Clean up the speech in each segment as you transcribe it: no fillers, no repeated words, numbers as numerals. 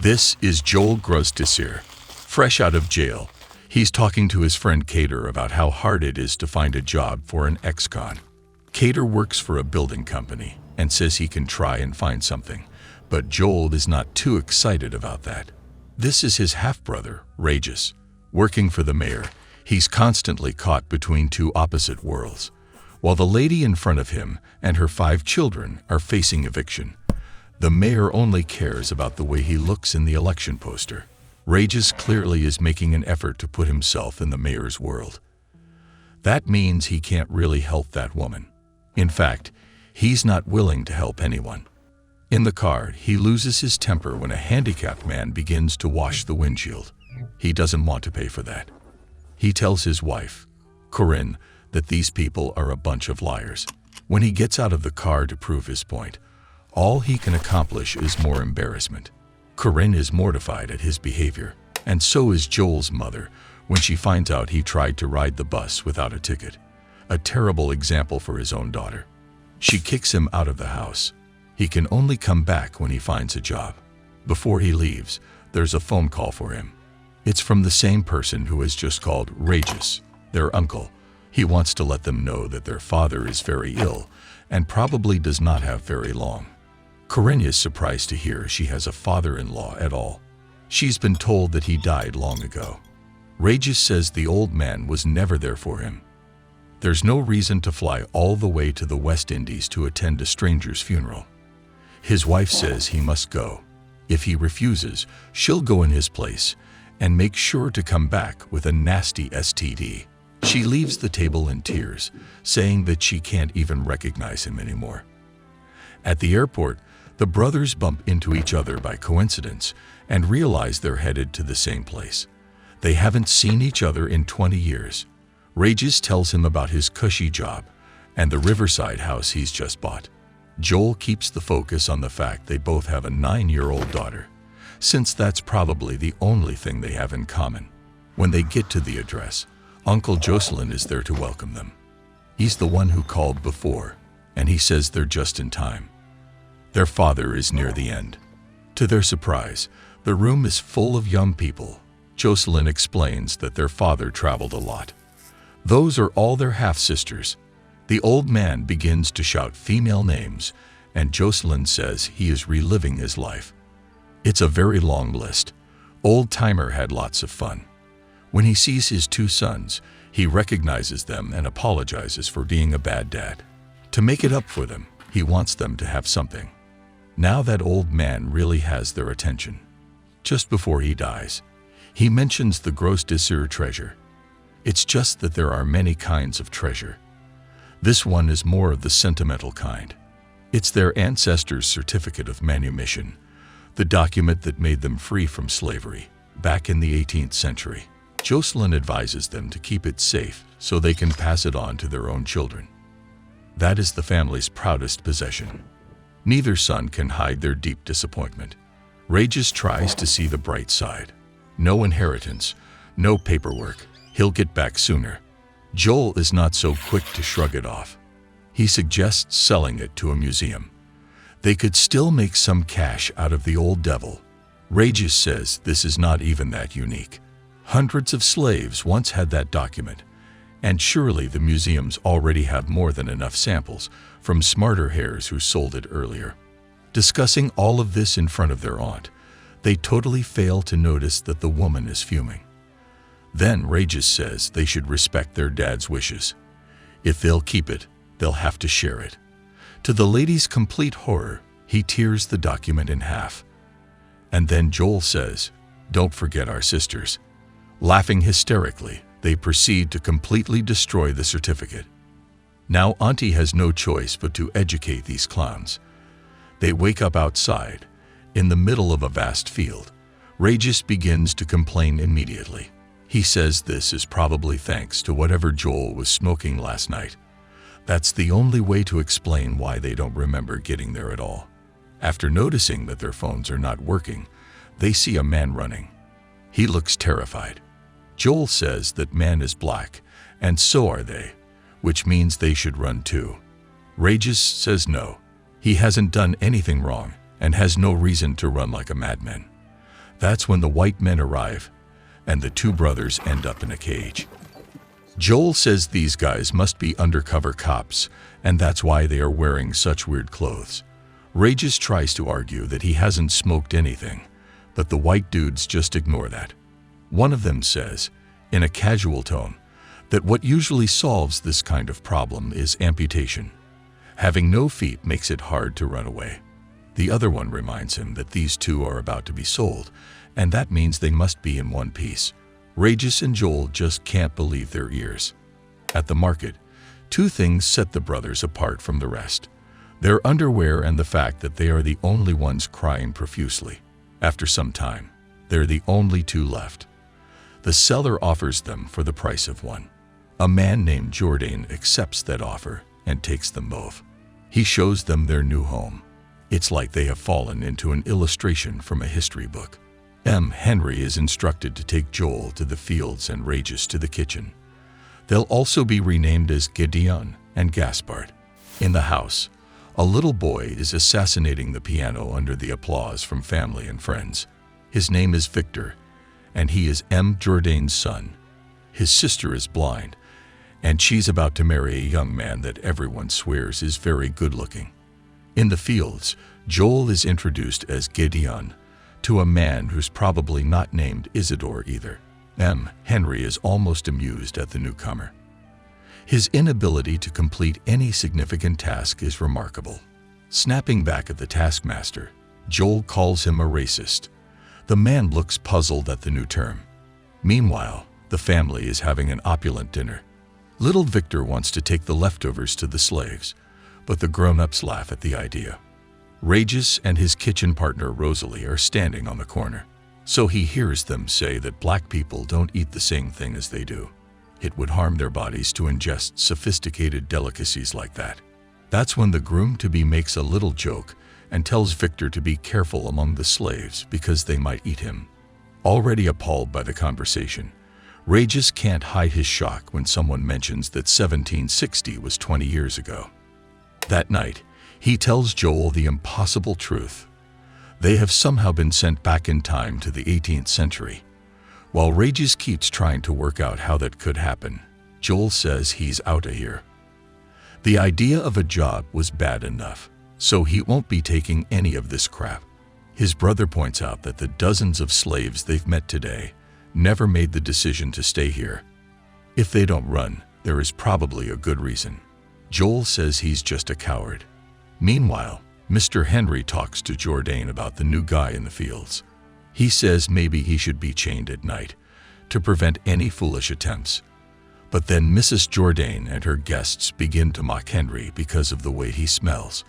This is Joel Grosdesir, fresh out of jail. He's talking to his friend Cater about how hard it is to find a job for an ex-con. Cater works for a building company and says he can try and find something, but Joel is not too excited about that. This is his half-brother, Regis. Working for the mayor, he's constantly caught between two opposite worlds, while the lady in front of him and her 5 children are facing eviction. The mayor only cares about the way he looks in the election poster. Regis clearly is making an effort to put himself in the mayor's world. That means he can't really help that woman. In fact, he's not willing to help anyone. In the car, he loses his temper when a handicapped man begins to wash the windshield. He doesn't want to pay for that. He tells his wife, Corinne, that these people are a bunch of liars. When he gets out of the car to prove his point, all he can accomplish is more embarrassment. Corinne is mortified at his behavior, and so is Joel's mother when she finds out he tried to ride the bus without a ticket. A terrible example for his own daughter. She kicks him out of the house. He can only come back when he finds a job. Before he leaves, there's a phone call for him. It's from the same person who has just called Regis, their uncle. He wants to let them know that their father is very ill and probably does not have very long. Corinne is surprised to hear she has a father-in-law at all. She's been told that he died long ago. Regis says the old man was never there for him. There's no reason to fly all the way to the West Indies to attend a stranger's funeral. His wife says he must go. If he refuses, she'll go in his place and make sure to come back with a nasty STD. She leaves the table in tears, saying that she can't even recognize him anymore. At the airport, the brothers bump into each other by coincidence and realize they're headed to the same place. They haven't seen each other in 20 years. Regis tells him about his cushy job and the riverside house he's just bought. Joel keeps the focus on the fact they both have a 9-year-old daughter, since that's probably the only thing they have in common. When they get to the address, Uncle Jocelyn is there to welcome them. He's the one who called before, and he says they're just in time. Their father is near the end. To their surprise, the room is full of young people. Jocelyn explains that their father traveled a lot. Those are all their half-sisters. The old man begins to shout female names, and Jocelyn says he is reliving his life. It's a very long list. Old Timer had lots of fun. When he sees his 2 sons, he recognizes them and apologizes for being a bad dad. To make it up for them, he wants them to have something. Now that old man really has their attention. Just before he dies, he mentions the Grosdesir treasure. It's just that there are many kinds of treasure. This one is more of the sentimental kind. It's their ancestors' certificate of manumission, the document that made them free from slavery back in the 18th century. Jocelyn advises them to keep it safe so they can pass it on to their own children. That is the family's proudest possession. Neither son can hide their deep disappointment. Regis tries to see the bright side. No inheritance, no paperwork. He'll get back sooner. Joel is not so quick to shrug it off. He suggests selling it to a museum. They could still make some cash out of the old devil. Regis says this is not even that unique. Hundreds of slaves once had that document, and surely the museums already have more than enough samples from smarter heirs who sold it earlier. Discussing all of this in front of their aunt, they totally fail to notice that the woman is fuming. Then Regis says they should respect their dad's wishes. If they'll keep it, they'll have to share it. To the lady's complete horror, he tears the document in half. And then Joel says, "Don't forget our sisters." Laughing hysterically, they proceed to completely destroy the certificate. Now Auntie has no choice but to educate these clowns. They wake up outside, in the middle of a vast field. Regis begins to complain immediately. He says this is probably thanks to whatever Joel was smoking last night. That's the only way to explain why they don't remember getting there at all. After noticing that their phones are not working, they see a man running. He looks terrified. Joel says that man is black, and so are they, which means they should run too. Regis says no. He hasn't done anything wrong and has no reason to run like a madman. That's when the white men arrive, and the two brothers end up in a cage. Joel says these guys must be undercover cops, and that's why they are wearing such weird clothes. Regis tries to argue that he hasn't smoked anything, but the white dudes just ignore that. One of them says, in a casual tone, that what usually solves this kind of problem is amputation. Having no feet makes it hard to run away. The other one reminds him that these two are about to be sold, and that means they must be in one piece. Regis and Joel just can't believe their ears. At the market, two things set the brothers apart from the rest: their underwear and the fact that they are the only ones crying profusely. After some time, they're the only two left. The seller offers them for the price of one. A man named Jourdain accepts that offer and takes them both. He shows them their new home. It's like they have fallen into an illustration from a history book. Henry is instructed to take Joel to the fields and Regis to the kitchen. They'll also be renamed as Gideon and Gaspard. In the house, a little boy is assassinating the piano under the applause from family and friends. His name is Victor, and he is Jourdain's son. His sister is blind, and she's about to marry a young man that everyone swears is very good-looking. In the fields, Joel is introduced as Gideon to a man who's probably not named Isidore either. Henry is almost amused at the newcomer. His inability to complete any significant task is remarkable. Snapping back at the taskmaster, Joel calls him a racist. The man looks puzzled at the new term. Meanwhile, the family is having an opulent dinner. Little Victor wants to take the leftovers to the slaves, but the grown-ups laugh at the idea. Regis and his kitchen partner Rosalie are standing on the corner, so he hears them say that black people don't eat the same thing as they do. It would harm their bodies to ingest sophisticated delicacies like that. That's when the groom-to-be makes a little joke and tells Victor to be careful among the slaves because they might eat him. Already appalled by the conversation, Regis can't hide his shock when someone mentions that 1760 was 20 years ago. That night, he tells Joel the impossible truth. They have somehow been sent back in time to the 18th century. While Regis keeps trying to work out how that could happen, Joel says he's out of here. The idea of a job was bad enough, so he won't be taking any of this crap. His brother points out that the dozens of slaves they've met today never made the decision to stay here. If they don't run, there is probably a good reason. Joel says he's just a coward. Meanwhile, Mr. Henry talks to Jourdain about the new guy in the fields. He says maybe he should be chained at night to prevent any foolish attempts. But then Mrs. Jourdain and her guests begin to mock Henry because of the way he smells.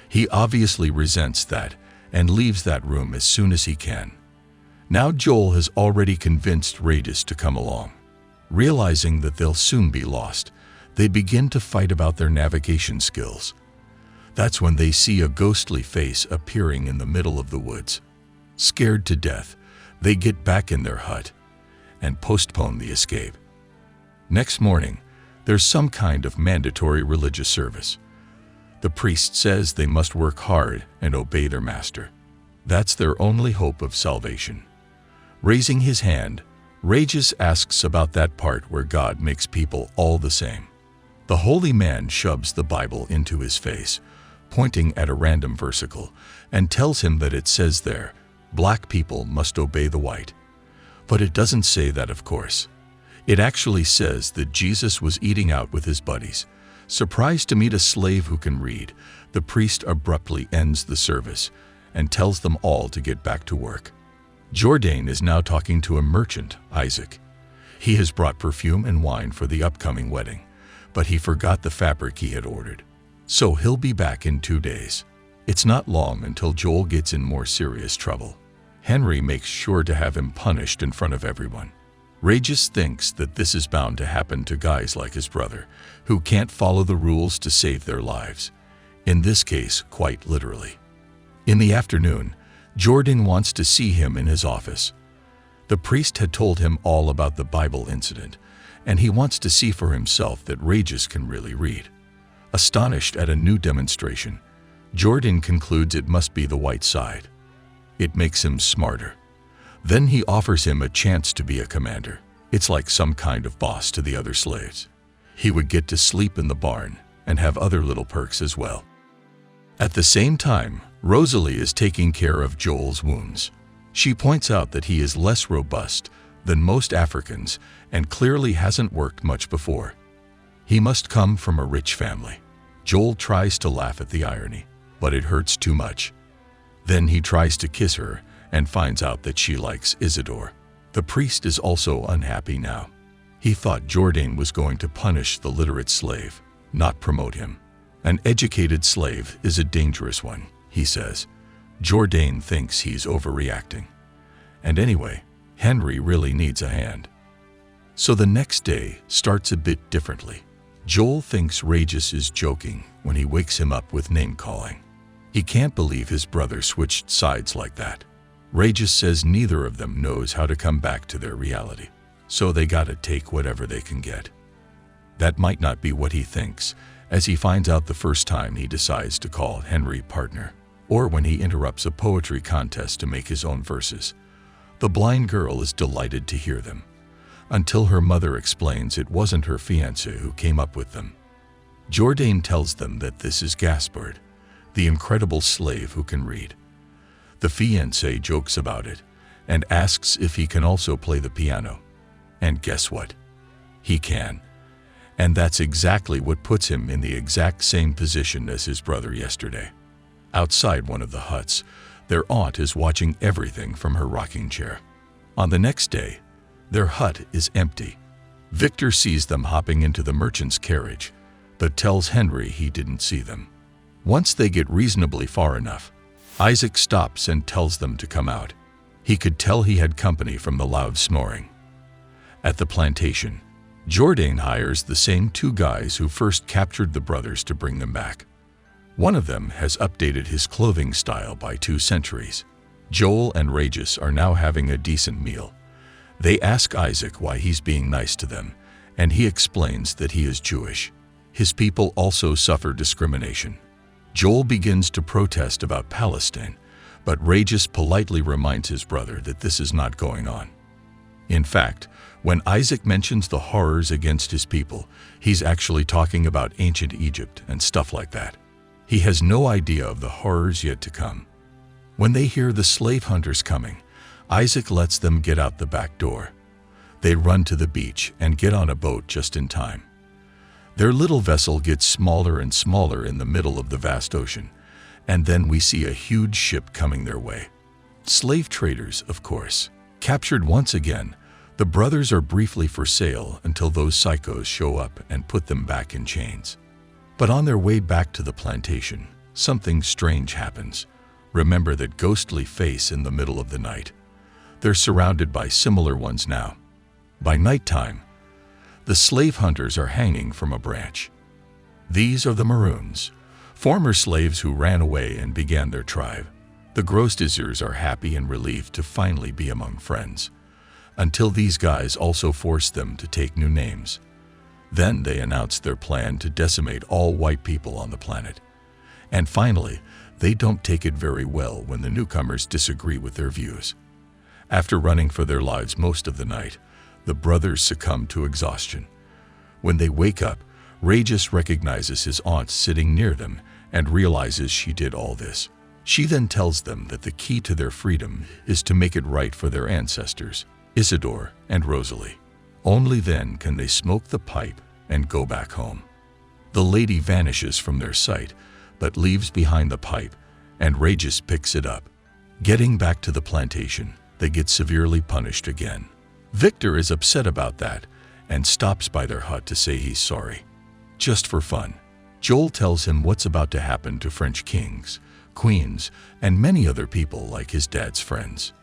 He obviously resents that and leaves that room as soon as he can. Now Joel has already convinced Regis to come along. Realizing that they'll soon be lost, they begin to fight about their navigation skills. That's when they see a ghostly face appearing in the middle of the woods. Scared to death, they get back in their hut and postpone the escape. Next morning, there's some kind of mandatory religious service. The priest says they must work hard and obey their master. That's their only hope of salvation. Raising his hand, Regis asks about that part where God makes people all the same. The holy man shoves the Bible into his face, pointing at a random versicle, and tells him that it says there, black people must obey the white. But it doesn't say that, of course. It actually says that Jesus was eating out with his buddies. Surprised to meet a slave who can read, the priest abruptly ends the service and tells them all to get back to work. Jourdain is now talking to a merchant, Isaac. He has brought perfume and wine for the upcoming wedding, but he forgot the fabric he had ordered. So he'll be back in 2 days. It's not long until Joel gets in more serious trouble. Henry makes sure to have him punished in front of everyone. Regis thinks that this is bound to happen to guys like his brother, who can't follow the rules to save their lives. In this case, quite literally. In the afternoon, Jourdain wants to see him in his office. The priest had told him all about the Bible incident, and he wants to see for himself that Regis can really read. Astonished at a new demonstration, Jourdain concludes it must be the white side. It makes him smarter. Then he offers him a chance to be a commander. It's like some kind of boss to the other slaves. He would get to sleep in the barn and have other little perks as well. At the same time, Rosalie is taking care of Joel's wounds. She points out that he is less robust than most Africans and clearly hasn't worked much before. He must come from a rich family. Joel tries to laugh at the irony, but it hurts too much. Then he tries to kiss her and finds out that she likes Isidore. The priest is also unhappy now. He thought Jourdain was going to punish the literate slave, not promote him. An educated slave is a dangerous one, he says. Jourdain thinks he's overreacting. And anyway, Henry really needs a hand. So the next day starts a bit differently. Joel thinks Regis is joking when he wakes him up with name-calling. He can't believe his brother switched sides like that. Regis says neither of them knows how to come back to their reality, so they gotta take whatever they can get. That might not be what he thinks, as he finds out the first time he decides to call Henry partner, or when he interrupts a poetry contest to make his own verses. The blind girl is delighted to hear them, until her mother explains it wasn't her fiancé who came up with them. Jourdain tells them that this is Gaspard, the incredible slave who can read. The fiancé jokes about it and asks if he can also play the piano. And guess what? He can. And that's exactly what puts him in the exact same position as his brother yesterday. Outside one of the huts, their aunt is watching everything from her rocking chair. On the next day, their hut is empty. Victor sees them hopping into the merchant's carriage, but tells Henry he didn't see them. Once they get reasonably far enough, Isaac stops and tells them to come out. He could tell he had company from the loud snoring. At the plantation, Jourdain hires the same two guys who first captured the brothers to bring them back. One of them has updated his clothing style by 2 centuries. Joel and Regis are now having a decent meal. They ask Isaac why he's being nice to them, and he explains that he is Jewish. His people also suffer discrimination. Joel begins to protest about Palestine, but Regis politely reminds his brother that this is not going on. In fact, when Isaac mentions the horrors against his people, he's actually talking about ancient Egypt and stuff like that. He has no idea of the horrors yet to come. When they hear the slave hunters coming, Isaac lets them get out the back door. They run to the beach and get on a boat just in time. Their little vessel gets smaller and smaller in the middle of the vast ocean, and then we see a huge ship coming their way. Slave traders, of course. Captured once again, the brothers are briefly for sale until those psychos show up and put them back in chains. But on their way back to the plantation, something strange happens. Remember that ghostly face in the middle of the night. They're surrounded by similar ones now. By nighttime, the slave hunters are hanging from a branch. These are the Maroons, former slaves who ran away and began their tribe. The Grostizers are happy and relieved to finally be among friends, until these guys also force them to take new names. Then they announce their plan to decimate all white people on the planet. And finally, they don't take it very well when the newcomers disagree with their views. After running for their lives most of the night, the brothers succumb to exhaustion. When they wake up, Regis recognizes his aunt sitting near them and realizes she did all this. She then tells them that the key to their freedom is to make it right for their ancestors, Isidore and Rosalie. Only then can they smoke the pipe and go back home. The lady vanishes from their sight, but leaves behind the pipe, and Regis picks it up. Getting back to the plantation, they get severely punished again. Victor is upset about that and stops by their hut to say he's sorry. Just for fun, Joel tells him what's about to happen to French kings, queens, and many other people like his dad's friends.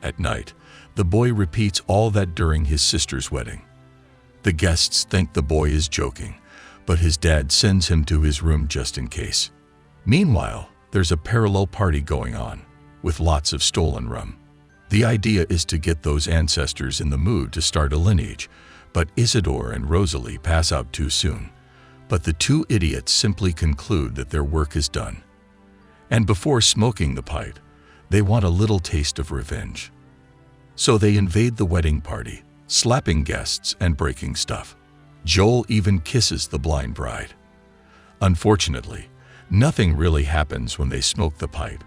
At night, the boy repeats all that during his sister's wedding. The guests think the boy is joking, but his dad sends him to his room just in case. Meanwhile, there's a parallel party going on, with lots of stolen rum. The idea is to get those ancestors in the mood to start a lineage, but Isidore and Rosalie pass out too soon. But the two idiots simply conclude that their work is done. And before smoking the pipe, they want a little taste of revenge. So they invade the wedding party, slapping guests and breaking stuff. Joel even kisses the blind bride. Unfortunately, nothing really happens when they smoke the pipe.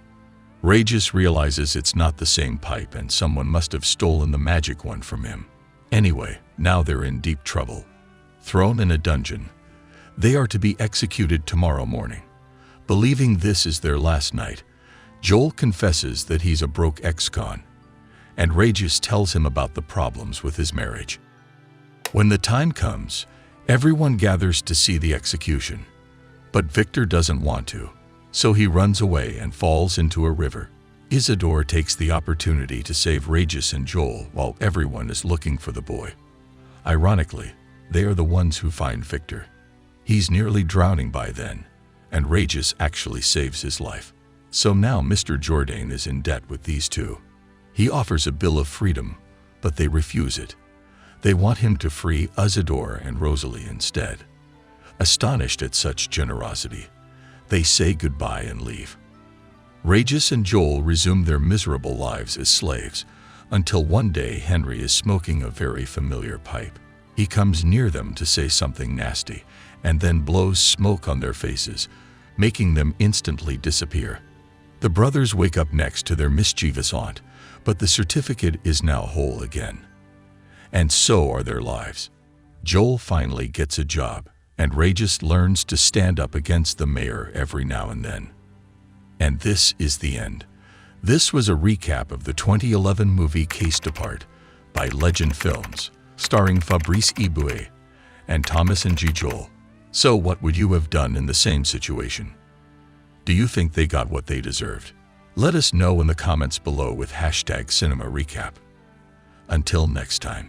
Regis realizes it's not the same pipe and someone must have stolen the magic one from him. Anyway, now they're in deep trouble. Thrown in a dungeon, they are to be executed tomorrow morning. Believing this is their last night, Joel confesses that he's a broke ex-con, and Regis tells him about the problems with his marriage. When the time comes, everyone gathers to see the execution, but Victor doesn't want to, so he runs away and falls into a river. Isidore takes the opportunity to save Regis and Joel while everyone is looking for the boy. Ironically, they are the ones who find Victor. He's nearly drowning by then, and Regis actually saves his life. So now Mr. Jourdain is in debt with these two. He offers a bill of freedom, but they refuse it. They want him to free Isidore and Rosalie instead. Astonished at such generosity, they say goodbye and leave. Regis and Joel resume their miserable lives as slaves, until one day Henry is smoking a very familiar pipe. He comes near them to say something nasty, and then blows smoke on their faces, making them instantly disappear. The brothers wake up next to their mischievous aunt, but the certificate is now whole again. And so are their lives. Joel finally gets a job, and Regis learns to stand up against the mayor every now and then. And this is the end. This was a recap of the 2011 movie Case Depart by Legend Films, starring Fabrice Eboué and Thomas and G. Joel. So what would you have done in the same situation? Do you think they got what they deserved? Let us know in the comments below with #CinemaRecap. Until next time.